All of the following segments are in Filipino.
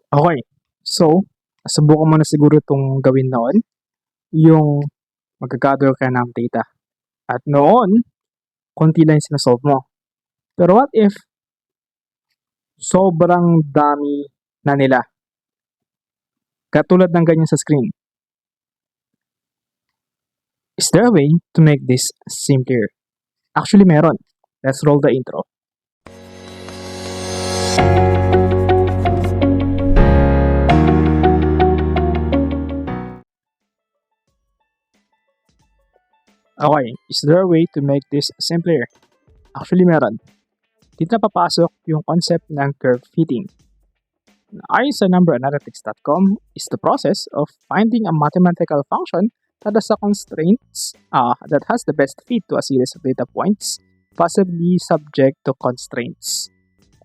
Okay. So, subukan mo na siguro itong gawin noon, yung magga-gather ka ng data. At noon, konti lang yung sinasolve mo. Pero what if sobrang dami na nila? Katulad ng ganyan sa screen. Is there a way to make this simpler? Actually, meron. Let's roll the intro. Okay, is there a way to make this simpler? Actually, meron. Dito na papasok yung concept ng curve fitting. Ayon sa numberanalytics.com is the process of finding a mathematical function that has that has the best fit to a series of data points, possibly subject to constraints.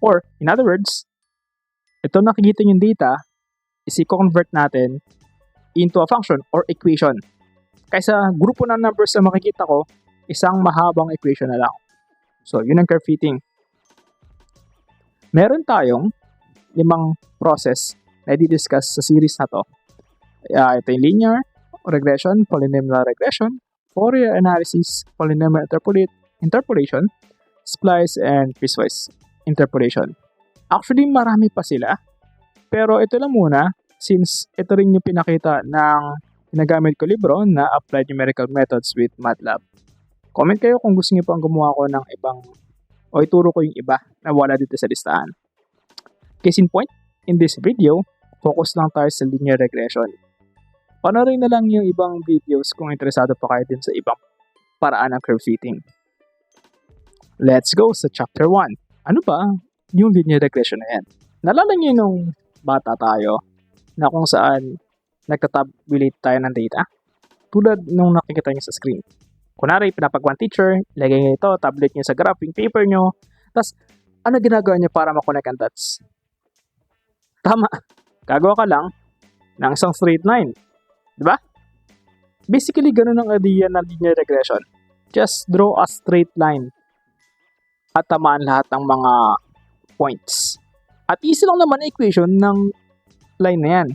Or, in other words, ito nakikita yung data is i-convert natin into a function or equation. Kaysa grupo ng numbers na makikita ko, isang mahabang equation na lang. So, yun ang curve fitting. Meron tayong 5 process na i-discuss sa series na to. Ito yung linear regression, polynomial regression, Fourier analysis, polynomial interpolation, splice, and piecewise interpolation. Actually, marami pa sila. Pero ito lang muna, since ito rin yung pinakita ng ginagamit ko libro na Applied Numerical Methods with MATLAB. Comment kayo kung gusto niyo pang gumawa ko ng ibang o ituro ko yung iba na wala dito sa listahan. Case in point, in this video, focus lang tayo sa linear regression. Panoorin na lang yung ibang videos kung interesado pa kayo din sa ibang paraan ng curve fitting. Let's go sa chapter 1. Ano ba yung linear regression na yan? Nalala niyo nung bata tayo na kung saan nagtatabulate tayo ng data? Tulad nung nakikita niyo sa screen. Kunwari, pinapagawa teacher, ilagay niyo ito, tablet niyo sa graphing paper niyo, tapos ano ginagawa niyo para makonect ang dots? Tama, gagawa ka lang ng isang straight line. Diba? Basically, ganun ang idea ng linear regression. Just draw a straight line at tamaan lahat ng mga points. At easy lang naman equation ng line na yan.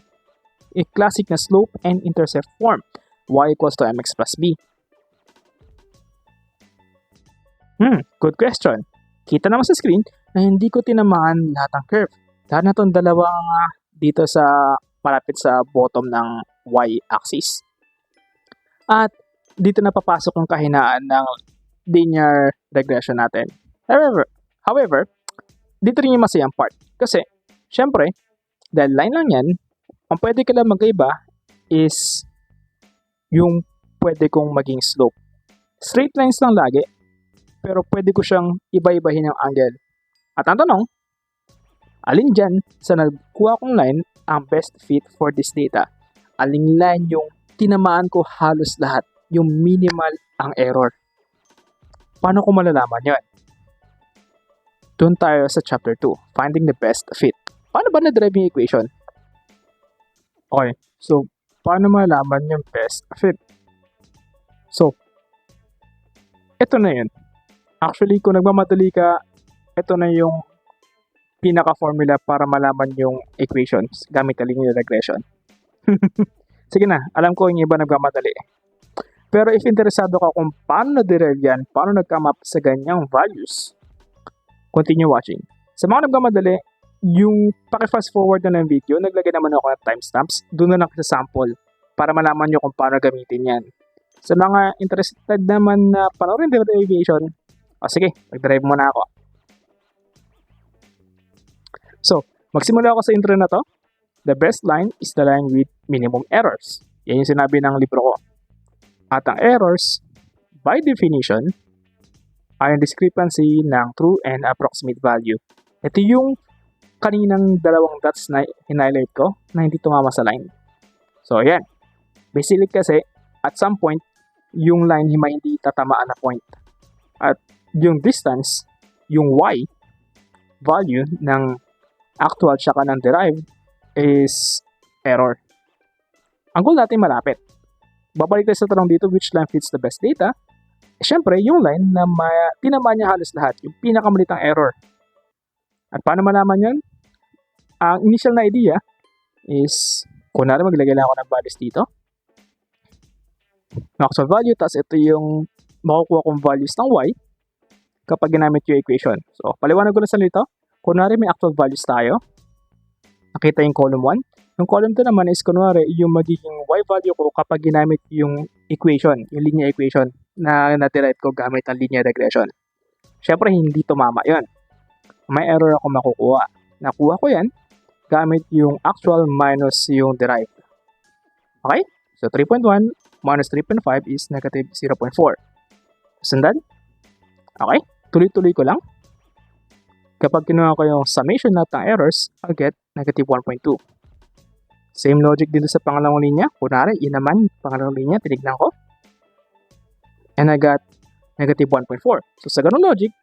A classic na slope and intercept form. Y equals to mx plus b. Good question. Kita naman sa screen na hindi ko tinamaan lahat ng curve. Dahil na itong dalawang dito sa malapit sa bottom ng y-axis. At dito na papasok ang kahinaan ng linear regression natin. However, dito rin yung masayang part. Kasi, syempre, dahil line lang yan, ang pwede ka lang mag-iba is yung pwede kong maging slope. Straight lines lang lagi, pero pwede ko siyang iba-ibahin yung angle. At ang tanong, alin dyan sa nagkuha kong line ang best fit for this data? Aling line yung tinamaan ko halos lahat, yung minimal ang error? Paano ko malalaman yun? Doon tayo sa chapter 2, finding the best fit. Paano ba na-derive yung equation? Okay, so paano malalaman yung best fit? So, ito na yun. Actually, kung nagmamadali ka, ito na yung pinaka-formula para malaman yung equations gamit ang linear regression. Sige na, alam ko yung iba nagmamadali. Pero if interesado ka kung paano na-derive yan, paano nag-come up sa ganyang values, continue watching. Sa mga nagmamadali, yung paki-fast forward na ng video, naglagay naman ako ng timestamps, doon na lang sa sample para malaman nyo kung paano gamitin yan. Sa mga interested naman na panoorin derivation, sige, mag-drive muna ako. So, magsimula ako sa intro na to. The best line is the line with minimum errors. Yan yung sinabi ng libro ko. At ang errors, by definition, ay ang discrepancy ng true and approximate value. Ito yung kaninang dalawang dots na hinighlight ko na hindi tumama sa line. So, ayan. Basically kasi, at some point, yung line hindi tatamaan na point. At yung distance, yung y, value ng actual tsaka ng derived is error. Ang goal natin malapit. Babalik tayo sa tanong dito, which line fits the best data? Siyempre, yung line na tinamaan niya halos lahat, yung pinakamalitang error. At paano malaman yan? Ang initial na idea is, kunwari maglagay lang ako ng values dito. Actual value, tapos ito yung makukuha kong values ng y kapag ginamit yung equation. So, paliwanag ko na sa nito. Kunwari may actual values tayo. Nakita yung column 1. Yung column 2 naman is kunwari yung magiging y value ko kapag ginamit yung equation, yung linear equation na na-derive ko gamit ang linear regression. Syempre, hindi tumama yun. May error ako makukuha. Nakuha ko yan gamit yung actual minus yung derived. Okay? So, 3.1 minus 3.5 is negative 0.4. Sundan? Okay? Tuloy-tuloy ko lang. Kapag kinuha ko yung summation lahat ng errors, I'll get negative 1.2. Same logic dito sa pangalawang linya. Kunwari, yun naman, pangalawang linya, tinignan ko. And I got negative 1.4. So, sa ganung logic,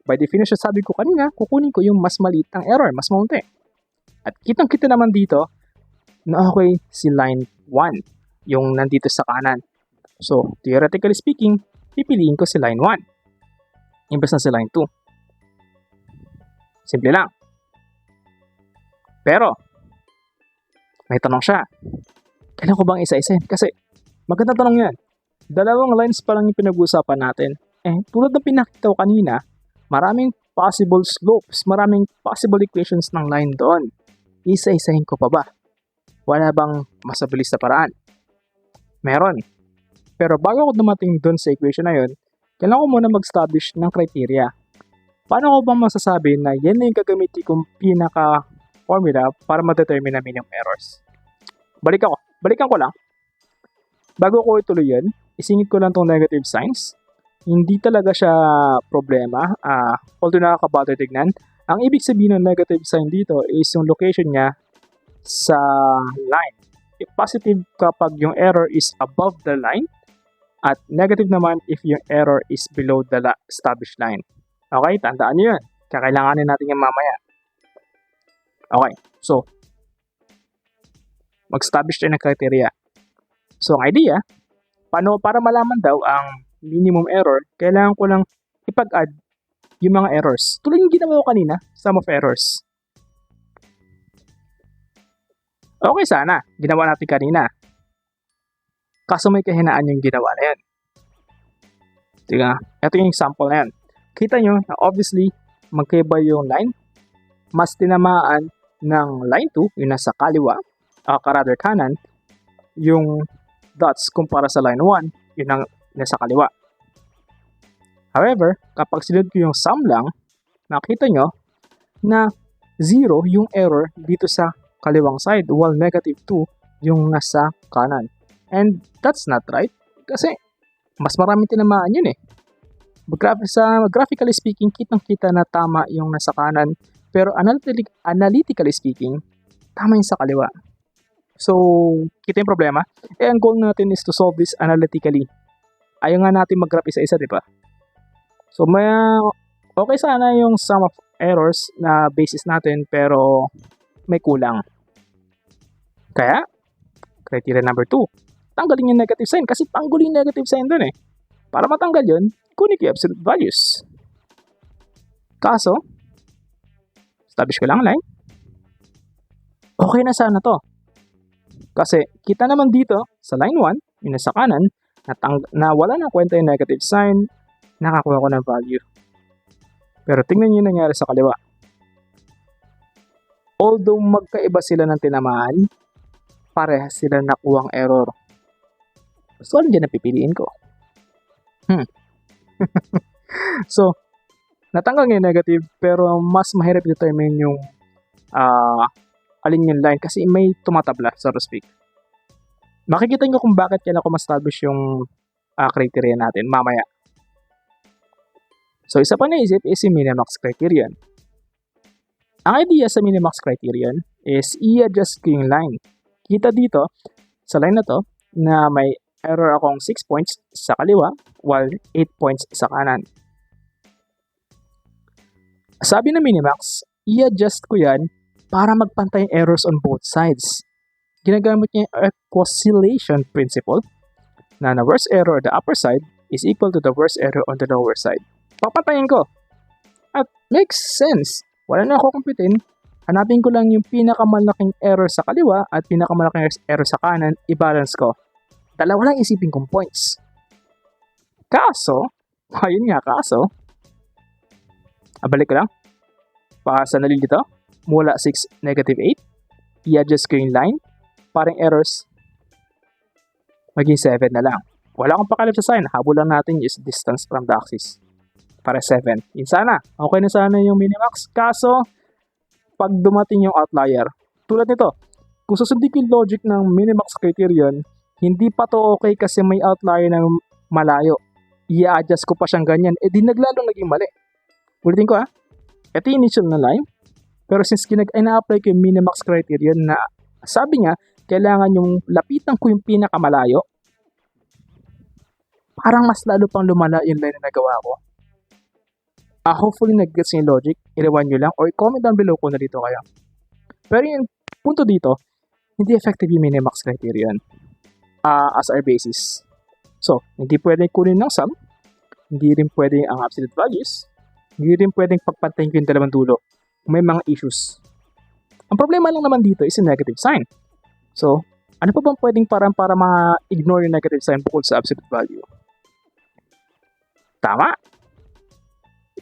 by definition, sabi ko kanina, kukunin ko yung mas maliit ng error, mas maunti. At kitang-kita naman dito na okay si line 1, yung nandito sa kanan. So, theoretically speaking, pipiliin ko si line 1 imbes na si line 2. Simple lang. Pero, may tanong siya. Kailan ko bang isa-isahin? Kasi, maganda tanong yan. Dalawang lines pa lang yung pinag-uusapan natin. Tulad ng pinakita ko kanina, maraming possible slopes, maraming possible equations ng line doon. Isa-isahin ko pa ba? Wala bang mas mabilis na paraan? Meron. Pero bago ako dumating doon sa equation na yun, kailangan ko muna mag-establish ng criteria. Paano ko ba masasabi na yan na yung gagamitin kong pinaka-formula para ma-determine namin yung errors? Balikan ko lang. Bago ko ituloy yan, isingit ko lang tong negative signs. Hindi talaga siya problema. Although nakaka-bother tignan. Ang ibig sabihin ng negative sign dito is yung location niya sa line. If positive kapag yung error is above the line, at negative naman if yung error is below the established line. Okay, tandaan nyo yun. Kakailanganin natin yung mamaya. Okay, so, mag-establish tayo ng criteria. So, ang idea, para malaman daw ang minimum error, kailangan ko lang ipag-add yung mga errors. Tuloy yung ginawa ko kanina, sum of errors. Okay sana, ginawa natin kanina. Kaso may kahinaan yung ginawa na yan. Tiga, ito yung example na yan. Kita nyo na obviously, magkaiba yung line. Mas tinamaan ng line 2, yung nasa kaliwa, rather kanan, yung dots kumpara sa line 1, yun ang nasa kaliwa. However, kapag sinunod ko yung sum lang, nakita nyo na 0 yung error dito sa kaliwang side while negative 2 yung nasa kanan. And that's not right kasi mas maraming tinamaan yun eh. Graphically speaking, kitang-kita na tama yung nasa kanan pero analytically speaking, tama yung sa kaliwa. So, kita yung problema. Ang goal natin is to solve this analytically. Ayaw nga natin mag-graph isa-isa, di ba? So, okay sana yung sum of errors na basis natin pero may kulang. Kaya, criteria number 2, tanggalin yung negative sign kasi tanggalin yung negative sign dun eh. Para matanggal yun, kunin yung absolute values. Kaso, establish ko lang line. Okay na sana to. Kasi kita naman dito sa line 1, yung nasa kanan, na wala na kwenta yung negative sign, nakakuha ko ng value. Pero tingnan nyo yung nangyari sa kaliwa. Although magkaiba sila ng tinamaan, parehas sila nakuhang error. So, ano dyan na pipiliin ko? So, natanggal yung negative, pero mas mahirap determine yung alin yung line kasi may tumatabla, so to speak. Makikita nyo kung bakit kailangan ko ma-establish yung criteria natin mamaya. So, isa pa naisip is yung minimax criterion. Ang idea sa minimax criterion is i-adjust ko yung line. Kita dito, sa line na to, na may error akong 6 points sa kaliwa while 8 points sa kanan. Sabi ng minimax, i-adjust ko yan para magpantay errors on both sides. Ginagamit niya yung oscillation principle na the worst error on the upper side is equal to the worst error on the lower side. Papantayin ko. At makes sense. Wala na ako kumpitin. Hanapin ko lang yung pinakamalaking error sa kaliwa at pinakamalaking error sa kanan, i-balance ko. Dalawa lang isipin kong points. Kaso, ayun nga kaso, balik ko lang. Sa nalilito, mula 6, -8, i-adjust ko yung line, parang errors, maging 7 na lang. Wala akong pakialam sa sign, habol lang natin is distance from the axis. Para 7. Yun sana, okay na sana yung minimax. Kaso, pag dumating yung outlier, tulad nito, kung susundin ko yung logic ng minimax criterion, hindi pa to okay kasi may outlier ng malayo. I-adjust ko pa siyang ganyan, di naglalong naging mali. Ulitin ko ito yung initial na line, pero since na-apply ko yung minimax criterion na sabi niya, kailangan yung lapitan ko yung pinakamalayo, parang mas lalo pang lumala yung line na nagawa ko. Hopefully nag-gets yung logic, ilawan nyo lang, or comment down below kung narito kayo. Pero yung punto dito, hindi effective yung minimax criterion as our basis. So, hindi pwedeng kunin ng sum, hindi rin pwedeng ang absolute values, hindi rin pwedeng pagpantayin ko yung dalawang dulo. May mga issues. Ang problema lang naman dito is yung negative sign. So, ano pa bang pwedeng parang para ma-ignore yung negative sign bukod sa absolute value? Tama!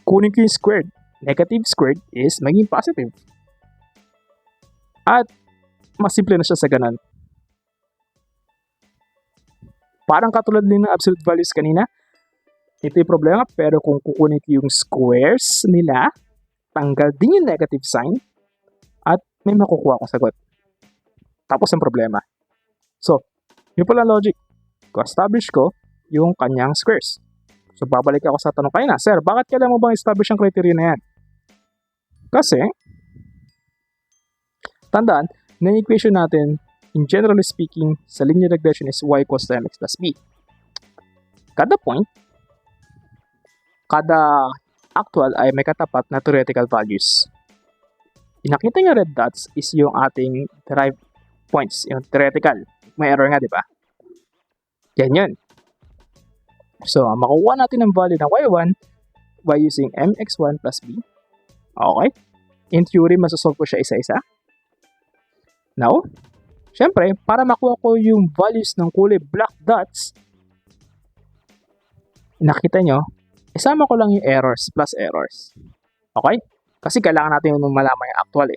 Kunin ko yung squared. Negative squared is maging positive. At mas simple na siya sa ganun. Parang katulad din ng absolute values kanina, ito yung problema, pero kung kukunin ko yung squares nila, tanggal din yung negative sign, at may makukuha akong sagot. Tapos ang problema. So, yun pala logic. Establish ko yung kanyang squares. So, babalik ako sa tanong kayo na, Sir, bakit kailangan mo bang establish ang criteria na yan? Kasi, tandaan, na yung equation natin, in generally speaking, sa linear regression is y equals to mx plus b. Kada point, kada actual ay may katapat na theoretical values. Yung nakita nyo red dots is yung ating derived points, yung theoretical. May error nga, di ba? Yan yun. So, makukuha natin ang value ng y1 by using mx1 plus b. Okay? In theory, masasolve ko siya isa-isa. Now, syempre, para makuha ko yung values ng kulay black dots, nakita nyo, isama ko lang yung errors plus errors. Okay? Kasi kailangan natin yung malaman yung actual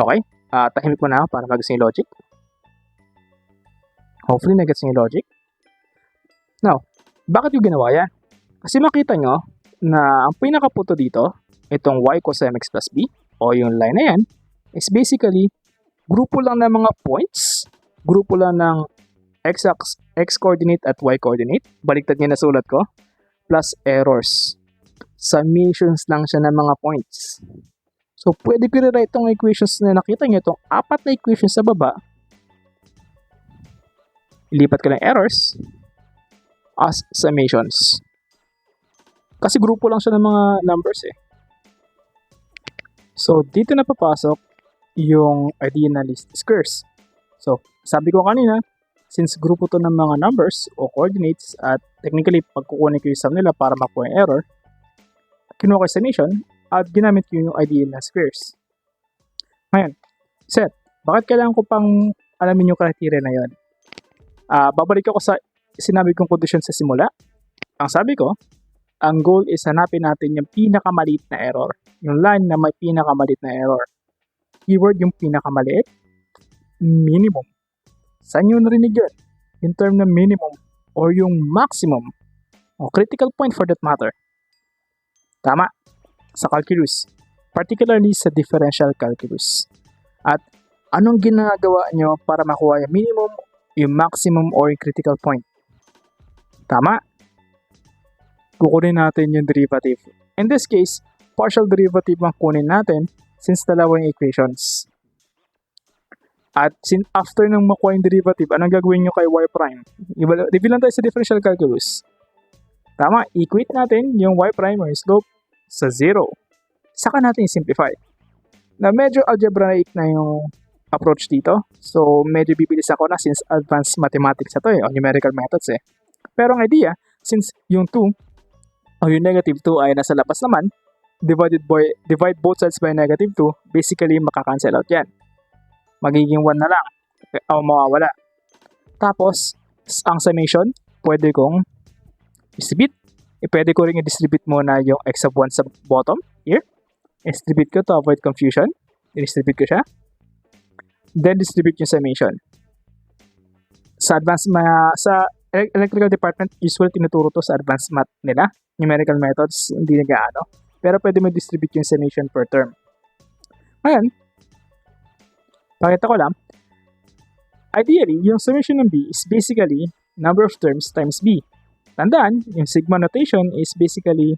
Okay? Tahimik mo na para mag-gets yung logic. Hopefully, nag-gets yung logic. Now, bakit yung ginawa yan? Kasi makita nyo na ang pinakapunto dito, itong y equals mx plus b, o yung line na yan, is basically, grupo lang ng mga points, grupo lang ng x-coordinate at y-coordinate, baliktad niya na sulat ko, plus errors. Summations lang siya ng mga points. So, pwede ko rewrite itong equations na nakita niyo, itong 4 na equations sa baba, ilipat ko ng errors as summations. Kasi grupo lang siya ng mga numbers So, dito na papasok yung idea na least squares. So, sabi ko kanina, since grupo to ng mga numbers o coordinates at technically pag kukunin ko yung sum nila para makuha yung error, kinuha ko yung summation at ginamit ko yung idea na squares. Ngayon, Seth, bakit kailangan ko pang alamin yung criteria na yun? Babalik ako sa sinabi kong condition sa simula. Ang sabi ko, ang goal is hanapin natin yung pinakamaliit na error. Yung line na may pinakamaliit na error. Keyword yung pinakamaliit, minimum. Saan nyo narinig yun? In term ng minimum or yung maximum o critical point for that matter. Tama. Sa calculus. Particularly sa differential calculus. At anong ginagawa nyo para makuha yung minimum, yung maximum or yung critical point? Tama. Kukunin natin yung derivative. In this case, partial derivative ang kunin natin since dalawa yung equations. At after nang makuha yung derivative, anong gagawin nyo kay y prime? Reveal lang tayo sa differential calculus. Tama, equate natin yung y prime or slope sa 0. Saka natin simplify. Na medyo algebraic na yung approach dito. So, medyo bibilis ako na since advanced mathematics ito o numerical methods Pero ang idea, since yung 2 o yung negative 2 ay nasa labas naman, divide both sides by negative 2, basically makakancel out yan. Magiging 1 na lang o mawawala. Tapos, ang summation, pwede kong distribute. Pwede ko rin i-distribute muna yung x of 1 sa bottom, here. Distribute ko to avoid confusion. I-distribute ko siya. Then, distribute yung summation. Sa electrical department, usually tinuturo to sa advanced math nila. Numerical methods, hindi nag-aano. Pero pwede mo distribute yung summation per term. Ngayon, pakita ko lang. Ideally, yung summation ng B is basically number of terms times B. Tandaan, yung sigma notation is basically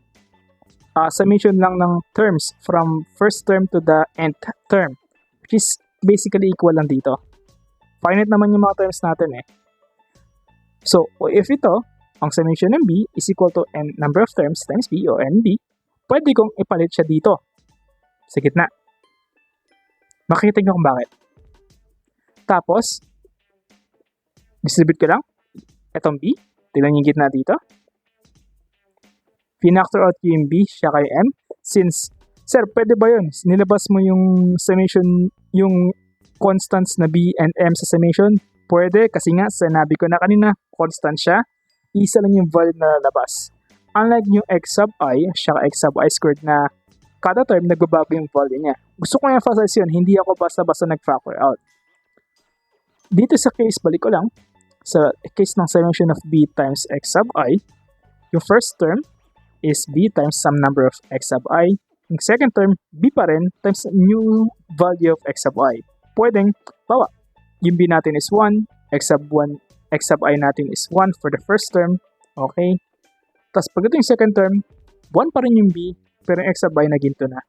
summation lang ng terms from first term to the nth term, which is basically equal lang dito. Finite naman yung mga terms natin eh. So, if ito, ang summation ng B is equal to n number of terms times B o NB, pwede kong ipalit siya dito sa gitna. Makikita nyo kung bakit. Tapos, distribute ko lang itong B. Tignan yung gitna dito. Pinactor out ko yung B, siya kay M. Since, sir, pwede ba yun? Nilabas mo yung summation, yung constants na B and M sa summation? Pwede, kasi nga, sinabi ko na kanina, constant siya. Isa lang yung value na lalabas. Unlike yung x sub I, siya x sub I squared na kada term nagbabago yung value niya. Gusto ko i-emphasize yun, hindi ako basta-basta nag-factor out. Dito sa case, balik ko lang, sa case ng summation of B times x sub I, yung first term is B times some number of x sub I. Yung second term, B pa rin times new value of x sub I. Pwedeng, bawa, yung B natin is 1, x sub I natin is 1 for the first term. Okay? Tapos pag ito yung second term, 1 pa rin yung B, pero yung x sub I naging 2 na.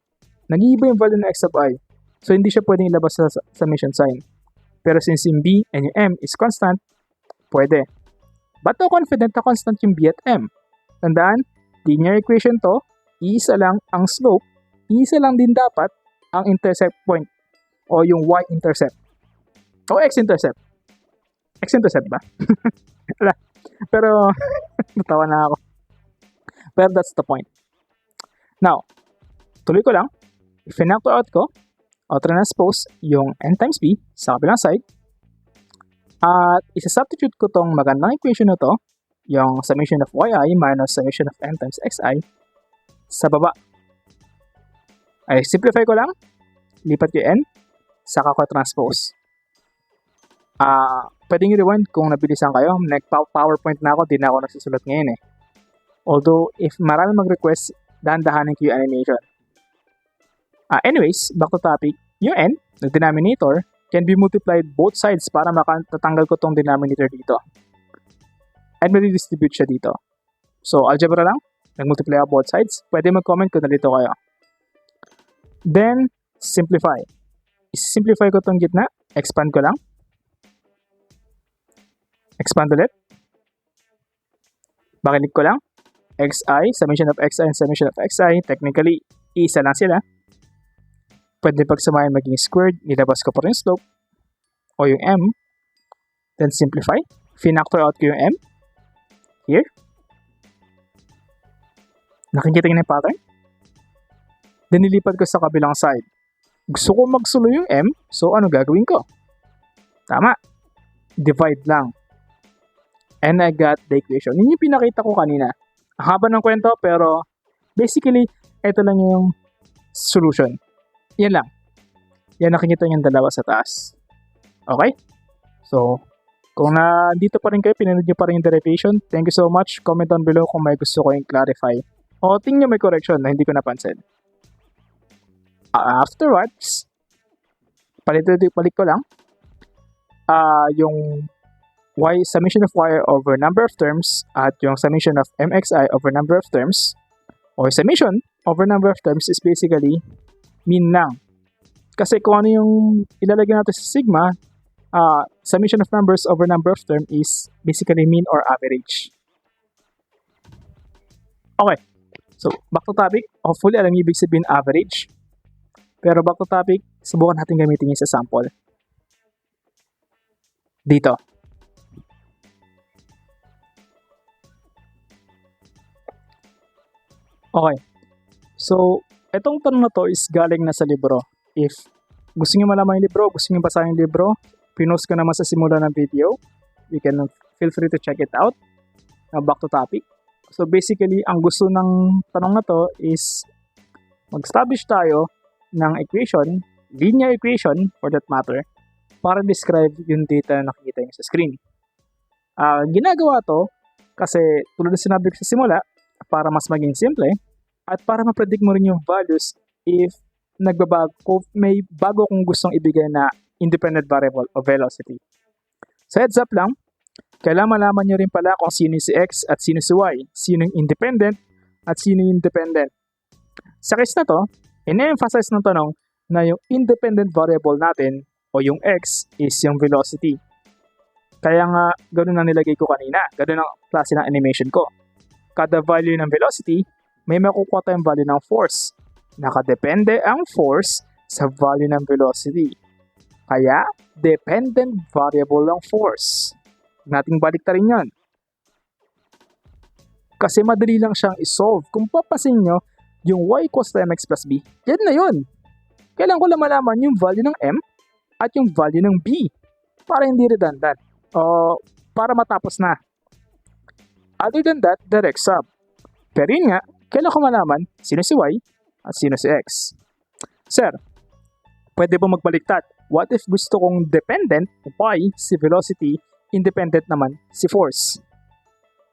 Nag-iiba yung value ng x sub I. So, hindi siya pwedeng ilabas sa summation sign. Pero since yung B and yung M is constant, pwede. Ba't ako confident na constant yung B at M? Tandaan, linear equation to, iisa lang ang slope, iisa lang din dapat ang intercept point o yung y-intercept o x-intercept. X-intercept ba? Pero, natawa na ako. Pero that's the point. Now, tuloy ko lang. I-factor out ko, o transpose yung n times b sa kabilang side. At isa-substitute ko tong magandang equation na to, yung summation of yi minus summation of n times xi, sa baba. Ay, simplify ko lang. Lipat ko n, saka ko transpose. Pwedeng i-rewind kung nabilisan kayo. Nag-PowerPoint na ako, di na ako nagsusulat ngayon eh. Although, if marami mag-request, dahan-dahanin ko yung animation. Anyways, back to topic. Yung n, the denominator, can be multiplied both sides para matatanggal ko tong denominator dito. And ma-redistribute siya dito. So, algebra lang. Nag-multiply ako both sides. Pwede mag-comment kung nalito kayo. Then, simplify. I-simplify ko tong gitna. Expand ko lang. Expand ulit. Bakilig ko lang. xi, summation of xi and summation of xi. Technically, isa lang sila. Pwede pagsamahin maging squared. Nilabas ko pa rin slope. O yung m. Then simplify. Finactor out ko yung m. Here. Nakikita niyo na yung pattern? Then nilipat ko sa kabilang side. Gusto ko magsulo yung m. So ano gagawin ko? Tama. Divide lang. And I got the equation. Yun yung pinakita ko kanina. Haba ng kwento pero basically, ito lang yung solution. Yan lang. Yan nakikita yung dalawa sa taas. Okay? So, kung nandito pa rin kayo, pinanood nyo pa rin yung derivation, thank you so much. Comment down below kung may gusto ko yung clarify. O tingnan may correction na hindi ko napansin. Afterwards, palit ko lang. Yung summation of y over number of terms at yung summation of mxi over number of terms or summation over number of terms is basically mean lang. Kasi kung ano yung ilalagay natin sa sigma, summation of numbers over number of term is basically mean or average. Okay. So, back to topic. Hopefully, alam niyo ibig sabihin average. Pero back to topic, subukan natin gamitin yung sa sample. Dito. Okay. So, Itong tanong na to is galing na sa libro. If gusto niyo malaman yung libro, gusto niyo basahin yung libro, pinost ko naman sa simula ng video. You can feel free to check it out. Now, back to topic. So basically, ang gusto ng tanong na to is mag-establish tayo ng equation, linear equation for that matter, para describe yung data na nakikita niyo sa screen. Ginagawa to kasi tulad na sinabi ko sa simula, para mas maging simple at para ma-predict mo rin yung values if nagbabago, may bago kong gustong ibigay na independent variable o velocity. So heads up lang, kailangan malaman nyo rin pala kung sino si X at sino si Y, sino yung independent at sino yung independent. Sa case na to, ine-emphasize ng tanong na yung independent variable natin o yung X is yung velocity. Kaya nga, ganun ang nilagay ko kanina. Ganun ang klase ng animation ko. Kada value ng velocity, may makukuha tayong value ng force. Nakadepende ang force sa value ng velocity. Kaya, dependent variable ng force. Nating baliktarin yan. Kasi madali lang siyang isolve. Kung papasin nyo, yung y equals to mx plus b, yan na yun. Kailangan ko lang malaman yung value ng m at yung value ng b para hindi redundant. O para matapos na. Other than that, direct sum. Pero yun nga, kailangan ko malaman sino si y at sino si x. Sir, pwede ba magbaliktad? What if gusto kong dependent y si velocity, independent naman si force?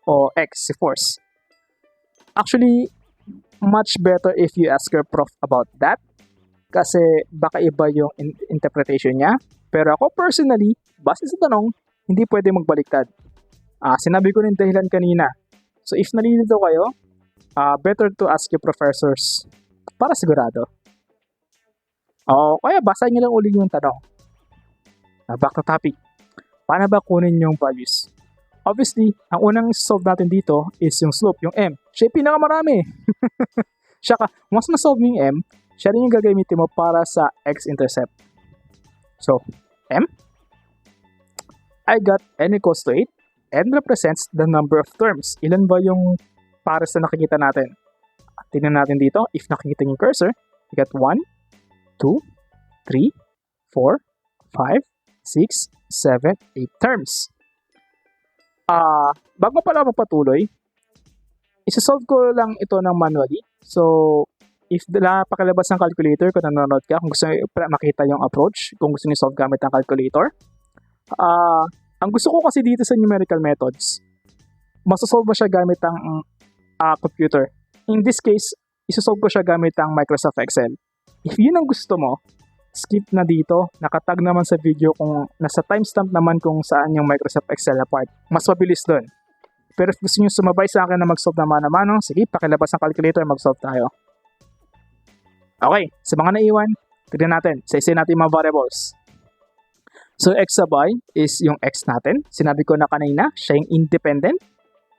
O x si force? Actually, much better if you ask your prof about that. Kasi baka iba yung interpretation niya. Pero ako personally, base sa tanong, hindi pwede magbaliktad. Sinabi ko rin dahilan kanina. So if nalilito kayo, better to ask your professors para sigurado. O kaya basahin nyo lang ulit yung tanong. Back to topic. Paano ba kunin yung values? Obviously, ang unang solve natin dito is yung slope, yung m. Siya yung pinakamarami. Saka, once na-solve mo yung m, siya rin yung gagamitin mo para sa x-intercept. So, m, I got n equals to 8. N represents the number of terms. Ilan ba yung pares na nakikita natin? Tingnan natin dito. If nakikita yung cursor, we got 1, 2, 3, 4, 5, 6, 7, 8 terms. Bago pala magpatuloy, isa-solve ko lang ito ng manually. So, if pakilabas ng calculator, kung nanonood ka, kung gusto nyo makita yung approach, kung gusto nyo solve gamit ng calculator, ang gusto ko kasi dito sa numerical methods, masasolve mo siya gamit ang computer. In this case, isasolve ko siya gamit ang Microsoft Excel. If yun ang gusto mo, skip na dito. Nakatag naman sa video kung nasa timestamp naman kung saan yung Microsoft Excel na part. Mas mabilis doon. Pero if gusto nyo sumabay sa akin na mag-solve na mano-mano, sige, pakilabas ng calculator, mag-solve tayo. Okay, sa mga naiwan, tignan natin. Isa-isa natin yung mga variables. So, x sub I is yung x natin. Sinabi ko na kanina, siya yung independent.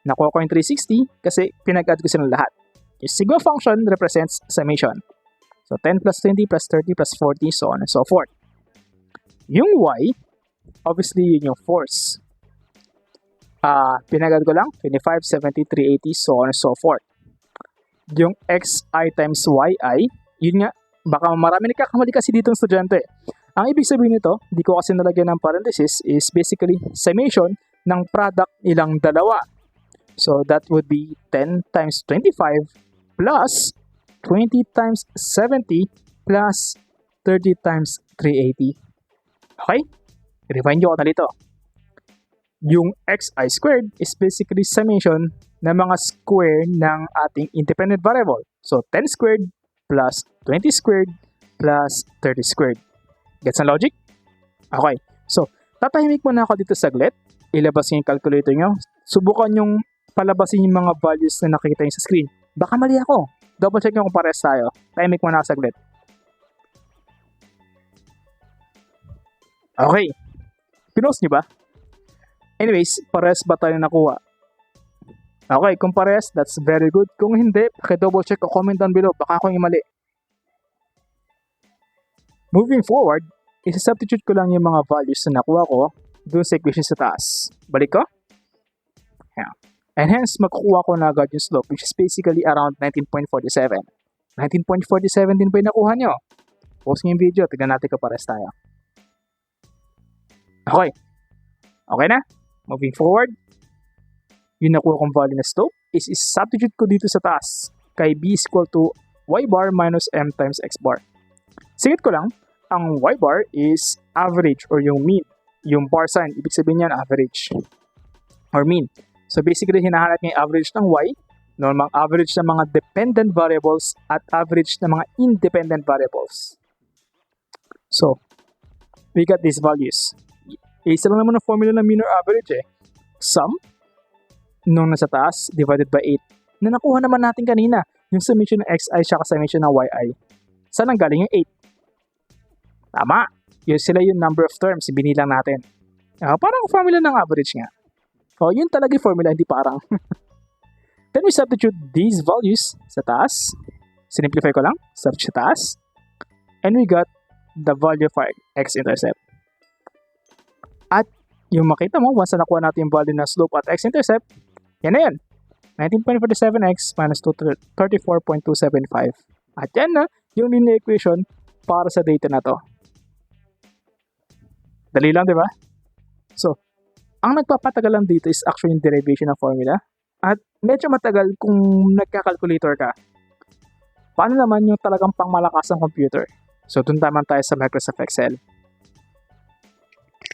Nakuha ko yung 360 kasi pinag-add ko silang lahat. Yung sigma function represents summation. So, 10 plus 20 plus 30 plus 40, so on and so forth. Yung y, obviously, yun yung force. Pinag-add ko lang, 25, 70, 380, so on and so forth. Yung xi times yi, yun nga, baka marami nagkakamali kasi dito ng estudyante. Ang ibig sabihin nito, di ko kasi nalagyan ng parenthesis, is basically summation ng product nilang dalawa. So, that would be 10 times 25 plus 20 times 70 plus 30 times 380. Okay? Rewind nyo ko na dito. Yung xi squared is basically summation ng mga square ng ating independent variable. So, 10 squared plus 20 squared plus 30 squared. Gets ang logic? Okay. So, tatahimik muna ako dito saglit. Ilabas yung calculator nyo. Subukan yung palabasin yung mga values na nakikita nyo sa screen. Baka mali ako. Double check nyo kung pares tayo. Tahimik muna ako saglit. Okay. Pinost nyo ba? Anyways, pares ba tayo nakuha? Okay, kung pares, that's very good. Kung hindi, paki-double check o comment down below. Baka akong imali. Moving forward, isa-substitute ko lang yung mga values na nakuha ko doon sa equation sa taas. Balik ko? Yeah. And hence, magkukuha ko na agad yung slope, which is basically around 19.47. 19.47 din ba yung nakuha nyo? Post nyo yung video, tignan natin kung pares tayo. Okay. Okay na? Moving forward. Yung nakuha kong value na slope is substitute ko dito sa taas kay b is equal to y bar minus m times x bar. Singit ko lang, ang y bar is average or yung mean. Yung bar sign, ibig sabihin yan average or mean. So basically, hinahanap niya yung average ng y, normang average ng mga dependent variables at average ng mga independent variables. So, we got these values. Isa lang naman ang formula ng mean or average eh. Sum nung nasa taas divided by 8 na nakuha naman natin kanina, yung summation ng xi siya summation ng yi. Saan ang galing yung 8? Tama! Yun sila yung number of terms, binilang natin. Parang formula ng average nga. Yun talaga yung formula, hindi parang. Then we substitute these values sa taas. Simplify ko lang, substitute sa taas. And we got the value for x-intercept. At yung makita mo, once na nakuha natin yung value na slope at x-intercept, yan na yan. 19.47x minus 34.275. At yan na yung linear equation para sa data na to. Dali lang, di ba? So, ang nagpapatagal lang dito is actually yung derivation ng formula. At medyo matagal kung nagka-calculator ka. Paano naman yung talagang pangmalakas ng computer? So, dun naman tayo sa Microsoft Excel.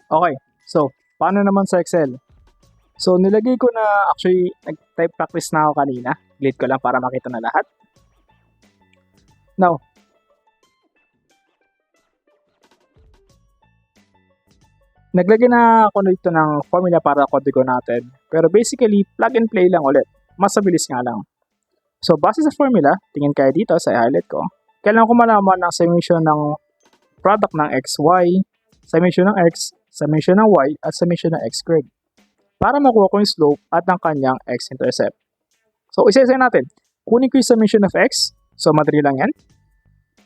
Okay, so, paano naman sa Excel? So, nilagay ko na, actually, nag-type practice na ako kanina. Delete ko lang para makita na lahat. Now, naglagay na ako dito ng formula para kodigo natin. Pero basically, plug and play lang ulit. Mas mabilis nga lang. So, base sa formula, tingin kayo dito sa highlight ko. Kailangan ko malaman ang summation ng product ng xy, summation ng x, summation ng y, at summation ng x squared. Para makuha ko yung slope at ang kanyang x-intercept. So, isa-isa natin. Kunin ko yung summation of x. So, madali lang yan.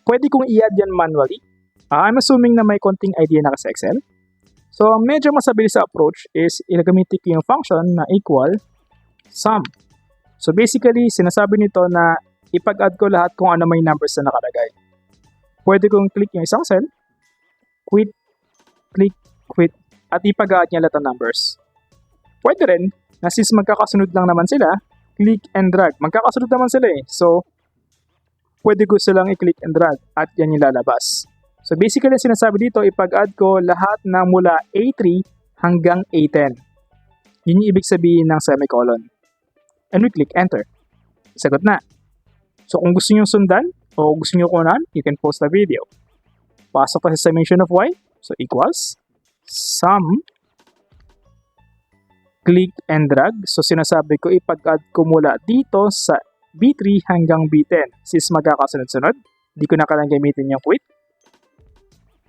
Pwede kong i-add yan manually. I'm assuming na may konting idea na sa Excel. So, ang medyo masabilis sa approach is ilagamitin ko yung function na equal sum. So, basically, sinasabi nito na ipag-add ko lahat kung ano may numbers na nakalagay. Pwede kong click yung isang cell, quit, click, quit, at ipag-add niya lahat ng numbers. Pwede rin, na since magkakasunod lang naman sila, click and drag. Magkakasunod naman sila eh. So, pwede ko silang i-click and drag at yan yung lalabas. So, basically, sinasabi dito, ipag-add ko lahat na mula A3 hanggang A10. Yun yung ibig sabihin ng semicolon. And we click enter. Sagot na. So, kung gusto nyo sundan o gusto nyo kunan, you can pause the video. Pasok pa sa summation of y. So, equals sum click and drag. So, sinasabi ko ipag-add ko mula dito sa B3 hanggang B10. Since magkakasunod-sunod, di ko na kailangan gamitin yung quit.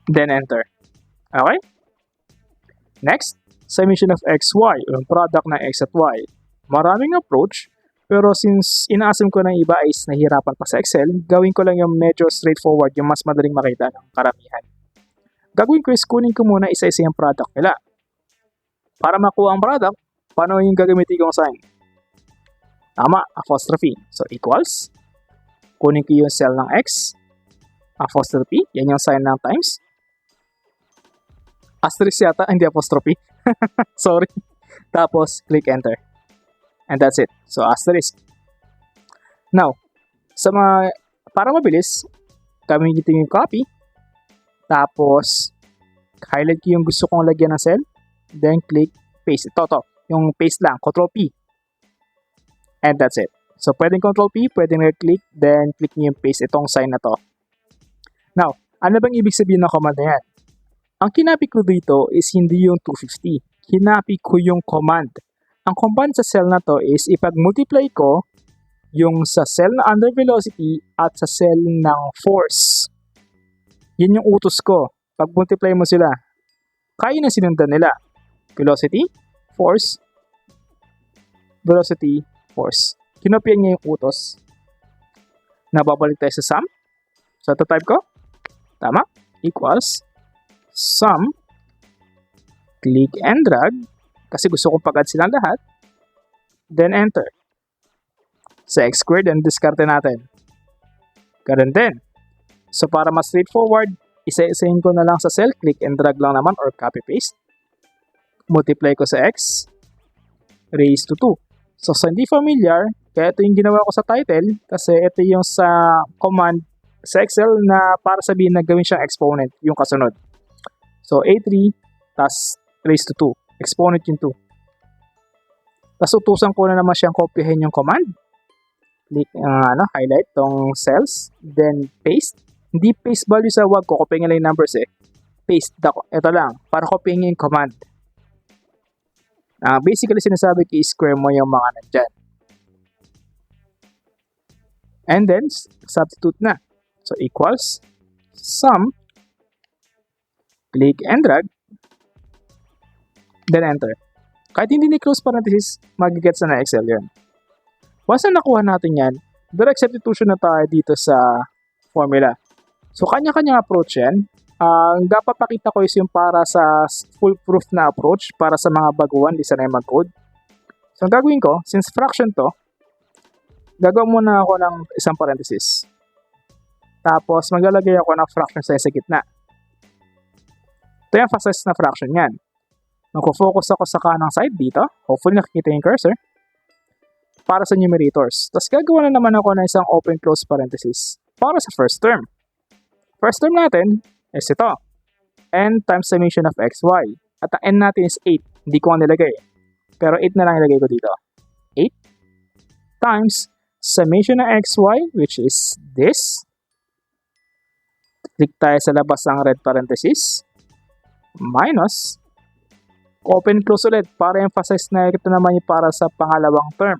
Then enter. Okay? Next, summation of xy, yung product ng x at y. Maraming approach, pero since inaasam ko ng iba is nahihirapan pa sa Excel, gawin ko lang yung medyo straightforward, yung mas madaling makita ng karamihan. Gagawin ko is kunin ko muna isa-isa yung product nila. Para makuha ang product, paano yung gagamitin kong sign? Tama, apostrophe. So, equals. Kunin ko yung cell ng x. Apostrophe. Yan yung sign ng times. Asterisk yata, hindi apostrophe. Sorry. Tapos, click enter. And that's it. So, asterisk. Now, para mabilis, gamitin yung copy. Tapos, highlight ko yung gusto kong lagyan ng cell. Then, click paste. Ito. Yung paste lang. Control P. And that's it. So, pwedeng Control P, pwedeng click, then click niyo yung paste itong sign na to. Now, ano bang ibig sabihin ng command na yan? Ang kinapit ko dito is hindi yung 250. Kinapit ko yung command. Ang command sa cell na to is ipag-multiply ko yung sa cell na under velocity at sa cell ng force. Yan yung utos ko. Pag-multiply mo sila, kaya na sinundan nila. Velocity, force, velocity, force. Kinopyan niya yung utos. Nababalik tayo sa sum. So, ito type ko. Tama. Equals sum. Click and drag. Kasi gusto kong pag-add silang lahat. Then enter. Sa x squared and discarte natin. Ganun din. So para mas straightforward, isa-isahin ko na lang sa cell, click and drag lang naman or copy paste. Multiply ko sa x, raised to 2. So sa hindi familiar, kaya ito yung ginawa ko sa title kasi ito yung sa command sa Excel na para sabihin na gawin siyang exponent, yung kasunod. So A3 tas raised to 2. Exponent yung 2. Tas utusan ko na naman siyang kopyahin yung command. Click, highlight tong cells, then paste. Hindi paste value sa wag ko, kopyahin lang yung numbers eh. Paste, ito lang, para kopyahin yung command. Basically, sinasabi ko i-square mo yung mga nandyan. And then, substitute na. So, equals sum, click and drag, then enter. Kahit hindi ni-close parenthesis, mag-gets na Excel yun. Once na nakuha natin yan, direct substitution na tayo dito sa formula. So, kanya-kanyang approach yan. Ang dapat pakita ko is yung para sa foolproof na approach para sa mga baguhan, di sanay mag-code. So, ang gagawin ko, since fraction to, gagawin muna ako ng isang parenthesis. Tapos, maglalagay ako ng fraction size sa gitna. Ito yung fastest na fraction yan. Magpo-focus ako sa kanang side dito. Hopefully, nakikita yung cursor. Para sa numerators. Tapos, gagawa na naman ako ng isang open-close parenthesis para sa first term. First term natin is ito. N times summation of x, y. At ang n natin is 8. Hindi ko ang nilagay. Pero 8 na lang ilagay ko dito. 8 times summation ng x, y, which is this. Click tayo sa labas ng red parenthesis. Minus. Open close ulit para emphasize na ito naman yung para sa pangalawang term.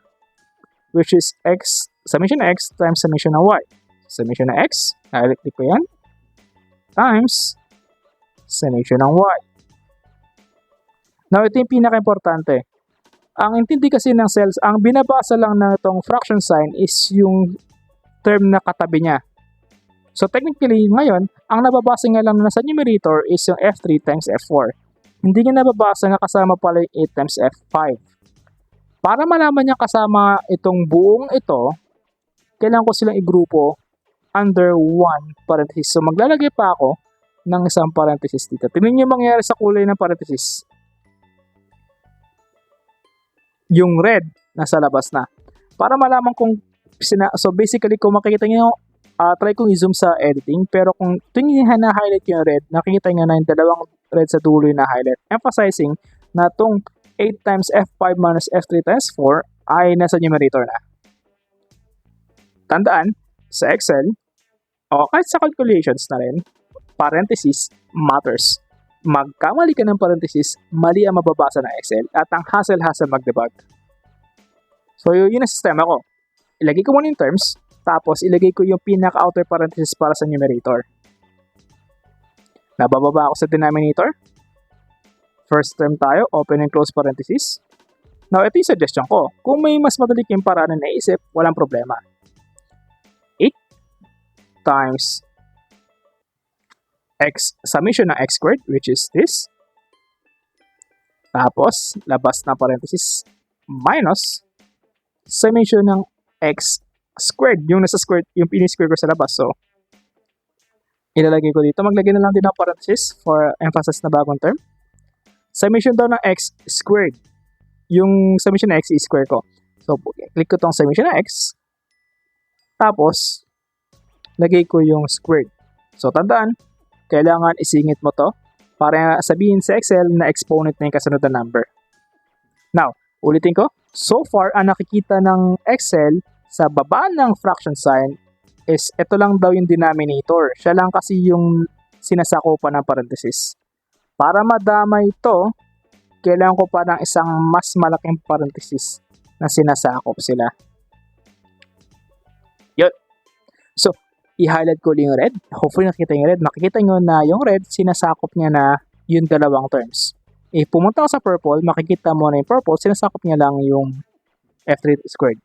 Which is x, summation ng x times summation ng y. Summation ng x, click ko yan. Times summation ng y. Now, ito yung pinaka-importante. Ang intindi kasi ng cells, ang binabasa lang na itong fraction sign is yung term na katabi niya. So, technically, ngayon, ang nababasa nga lang na sa numerator is yung F3 times F4. Hindi niya nababasa na kasama pala yung 8 times F5. Para malaman niya kasama itong buong ito, kailangan ko silang igrupo under 1 parenthesis. So, maglalagay pa ako ng isang parenthesis dito. Tingnan niyo yung mangyayari sa kulay ng parenthesis. Yung red, nasa labas na. Para malaman kung, so basically, kung makikita niyo, try kong i-zoom sa editing, pero kung tingin na-highlight yung red, nakikita niyo na yung dalawang red sa dulo yung na-highlight. Emphasizing na itong 8 times F5 minus F3 times 4 ay nasa numerator na. Tandaan, sa Excel, o kahit sa calculations na rin, parenthesis matters. Magkamali ka ng parenthesis, mali ang mababasa ng Excel at ang hassle-hassle mag-debug. So, yun ang sistema ko. Ilagay ko muna yung terms, tapos ilagay ko yung pinaka-outer parenthesis para sa numerator. Nabababa ako sa denominator. First term tayo, open and close parenthesis. Now, ito yung suggestion ko. Kung may mas madali kayong paraan na naisip, walang problema. 8 times x, summation ng x squared, which is this. Tapos, labas na parenthesis, minus summation ng x squared, yung nasa squared, yung pini-square ko sa labas. So, ilalagay ko dito. Maglagay na lang din ng parenthesis for emphasis na bagong term. Summation daw ng x squared. Yung summation ng x i-square ko. So, click ko tong summation ng x. Tapos, lagay ko yung squared. So, tandaan, kailangan isingit mo to para sabihin sa Excel na exponent na yung kasunod na number. Now, ulitin ko. So far, ang nakikita ng Excel sa baba ng fraction sign is ito lang daw yung denominator. Siya lang kasi yung sinasakupan ng parenthesis. Para madama ito, kailangan ko pa ng isang mas malaking parenthesis na sinasakop sila. Yun. So, i-highlight ko yung red. Hopefully nakita yung red. Makikita nyo na yung red, sinasakop niya na yung dalawang terms. If pumunta ka sa purple, makikita mo na yung purple, sinasakop niya lang yung F3 squared.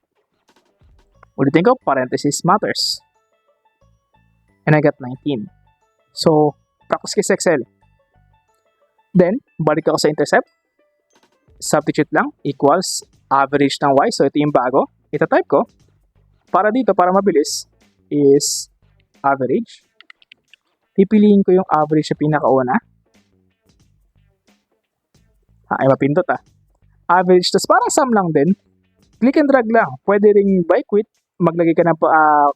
Ulitin ko, parenthesis matters. And I got 19. So, practice kayo sa Excel. Then, balik ako sa intercept. Substitute lang, equals average ng y. So, ito yung bago. Ita-type ko. Para dito, para mabilis, is average. Pipiliin ko yung average sa pinakauna. Ay, mapindot Average, tas parang sum lang din. Click and drag lang. Pwede ring by quit. Maglagay ka ng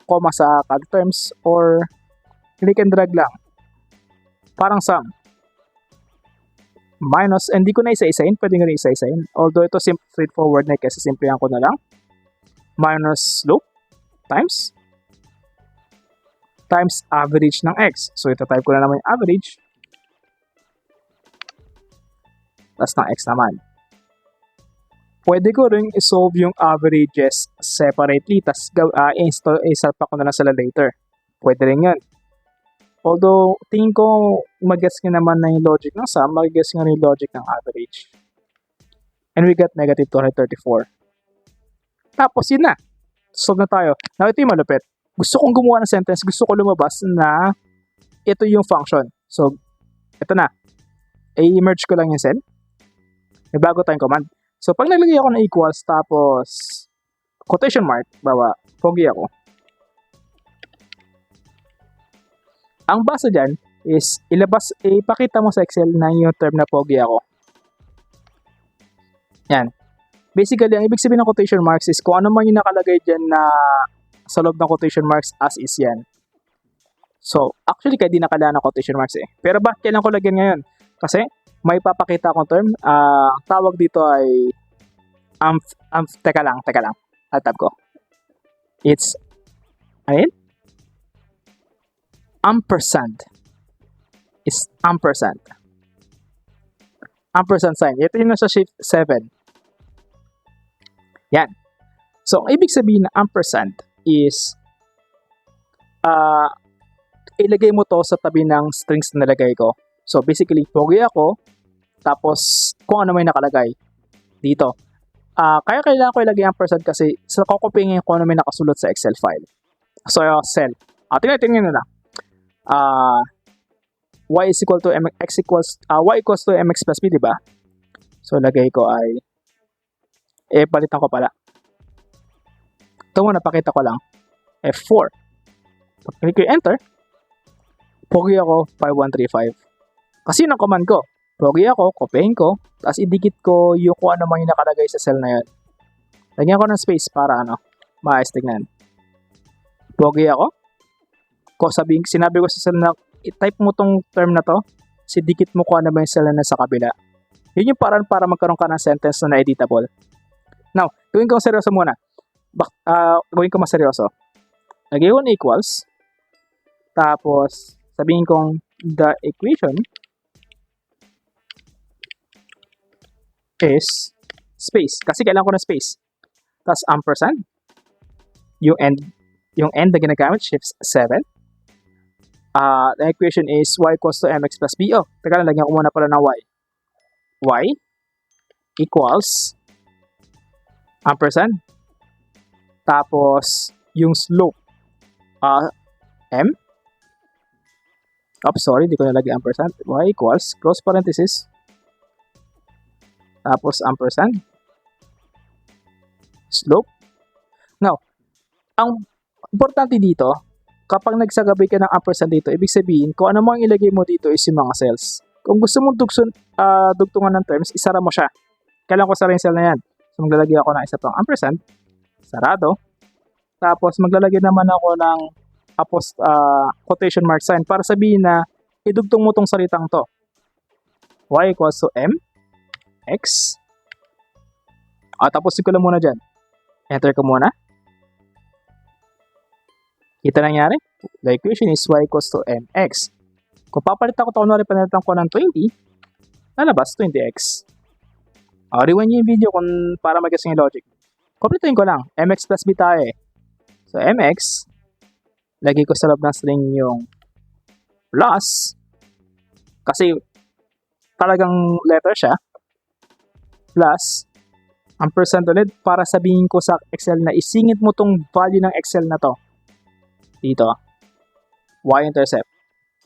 comma sa cada terms or click and drag lang. Parang sum. Minus, and di ko na isa-isain. Pwede nga rin isa-isain. Although ito straightforward na kasi simplihan ko na lang. Minus slope times average ng x. So ito type ko na naman yung average. Tas ng x naman. Pwede ko rin isolve yung averages separately. Tas install pa ko na lang sila later. Pwede rin yan. Although, tingin ko mag-guess nga naman na yung logic ng sum, mag-guess nga rin yung logic ng average. And we got negative 234. Tapos yun na. Solve na tayo. Now, ito yung malupit. Gusto kong gumawa ng sentence, gusto ko lumabas na ito yung function. So, ito na. I-merge ko lang yung cell. May bago tayong command. So, pag naglagay ako ng equals, tapos quotation mark, bawa, pogi ako. Ang basa dyan is ipakita mo sa Excel na yung term na pogi ako. Yan. Basically, ang ibig sabihin ng quotation marks is kung ano man yung nakalagay dyan na sa loob ng quotation marks as is yan. So, actually, kaya di nakailangan ng quotation marks Pero bakit kailangan ko lagyan ngayon? Kasi, may papakita akong term. Tawag dito ay teka lang. Alt-tab ko. It's, ampersand. Is ampersand. Ampersand sign. Ito yung nasa shift 7. Yan. So, ang ibig sabihin na ampersand is ilagay mo to sa tabi ng strings na nalagay ko. So, basically, pogi ako, tapos kung ano may nakalagay dito. Kaya kailangan ko ilagay ampersand kasi sa kokopingin ko ano may nakasulot sa Excel file. So, cell. Tingnan na. Y is equal to x equals y equals to mx plus b, diba? So, lagay ko ay palitan ko pala. Ito mo, napakita ko lang. F4. Pag click ko enter, pogi ako 5135. Kasi yun ang command ko. Pogi ako, kopyahin ko, tapos idikit ko yung kung ano man yung nakalagay sa cell na yun. Lagyan ko ng space para maayos tignan. Pogi ako. Sinabi ko sa cell na i-type mo tong term na to, dikit mo kung ano ba yung cell na nasa kabila. Yun yung paraan para magkaroon ka ng sentence na editable. Now, gawin ko seryoso muna. Gawin ko mas seryoso. Lagay ko ng equals. Tapos, sabihin kong the equation is space. Kasi kailangan ko ng space. Tapos, ampersand. Yung end na ginagamit, shift 7. The equation is y equals to mx plus b. Teka lang, lagyan ko muna pala ng y. Y equals ampersand. Tapos, yung slope, m. Sorry, di ko nalagay ampersand. Y equals, close parenthesis. Tapos, ampersand. Slope. Now, ang importante dito, kapag nagsagabay ka ng ampersand dito, ibig sabihin, kung ano mo ang ilagay mo dito is yung mga cells. Kung gusto mong dugtungan ng terms, isara mo siya. Kailangan ko sarayin cell na yan. So, maglalagay ako ng isa pang ampersand. Sarado. Tapos, maglalagay naman ako ng quotation mark sign para sabihin na idugtong mo tong salitang to. Y equals to m, x. Tapos ko lang muna dyan. Enter ko muna. Kita nangyari? The equation is y equals to mx. Kung papalitan ko ito, panalitan ko ng 20, lalabas 20x. Rewind nyo yung video para mag-guess yung logic. Kompletuhin ko lang. Mx plus b tayo So, mx, lagay ko sa loob ng string yung plus, kasi talagang letter siya, plus, ampersand ulit para sabihin ko sa Excel na isingit mo tong value ng Excel na to. Dito. Y-intercept.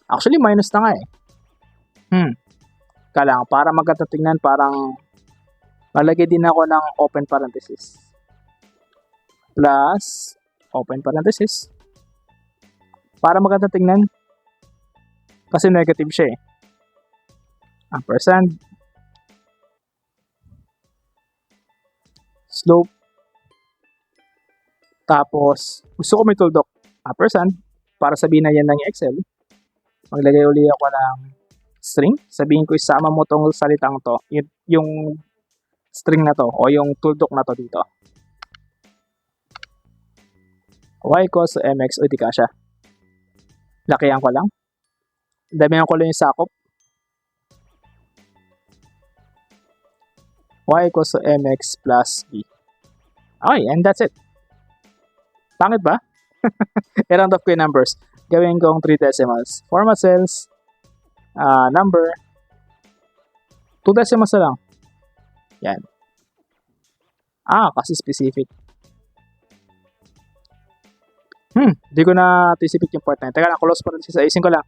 Actually, minus na nga Kailangan, para maganda tingnan, parang malagay din ako ng open parenthesis. Plus, open parenthesis. Para maganda tingnan. Kasi negative siya eh. Ampersand. Slope. Tapos, gusto ko may tuldok. Ampersand. Para sabihin na yan lang yung Excel. Maglagay uli ako ng string. Sabihin ko isama mo tong salitang to. Yung string na to o yung tuldok na to dito. Y equals to mx o di kasya. Lakihan ko lang. Damihan ko lang yung sakop. Y equals to mx plus b. Okay, and that's it. Pangit ba? I-round off ko yung numbers. Gawin kong 3 decimals. Format cells, number, 2 decimals na lang. Yan. Kasi specific. Di ko na anticipate yung part na yun. Teka lang, close parenthesis. Ayusin ko lang.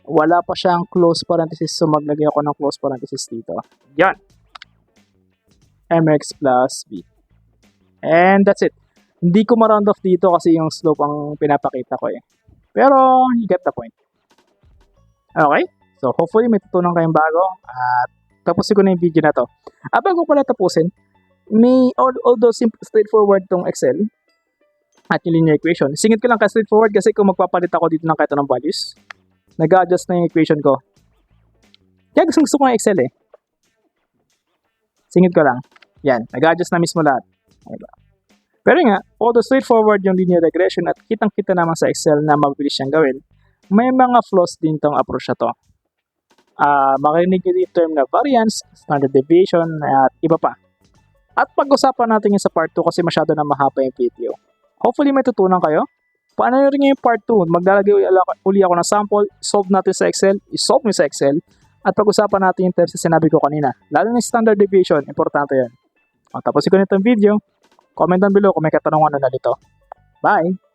Wala pa siyang close parenthesis, so maglagay ako ng close parenthesis dito. Yan. Mx plus b. And that's it. Hindi ko ma-round off dito kasi yung slope ang pinapakita ko eh. Pero, you get the point. Okay? So, hopefully may tutunan kayong bago. At tapusin ko na yung video na to. Bago pala tapusin, although straightforward tong Excel at yung linear equation, singit ko lang ka straightforward kasi kung magpapalit ako dito ng kahit anong values, nag-adjust na yung equation ko. Kaya gusto ko ng Excel eh. Singit ko lang. Yan, nag-adjust na mismo lahat. Diba? Pero nga, although straightforward yung linear regression at kitang-kita naman sa Excel na mabilis siyang gawin, may mga flaws din tong approach na to. Makarinig nyo yung term na variance, standard deviation, at iba pa. At pag-usapan natin yun sa part 2 kasi masyado na mahaba yung video. Hopefully may tutunan kayo. Paano rin yung part 2? Maglalagay uli ako ng sample, solve natin sa Excel, isolve nyo sa Excel, at pag-usapan natin yung terms na sinabi ko kanina. Lalo na yung standard deviation, importante yan. Tapos ko na itong video. Comment down below kung may katanungan na nalito. Bye!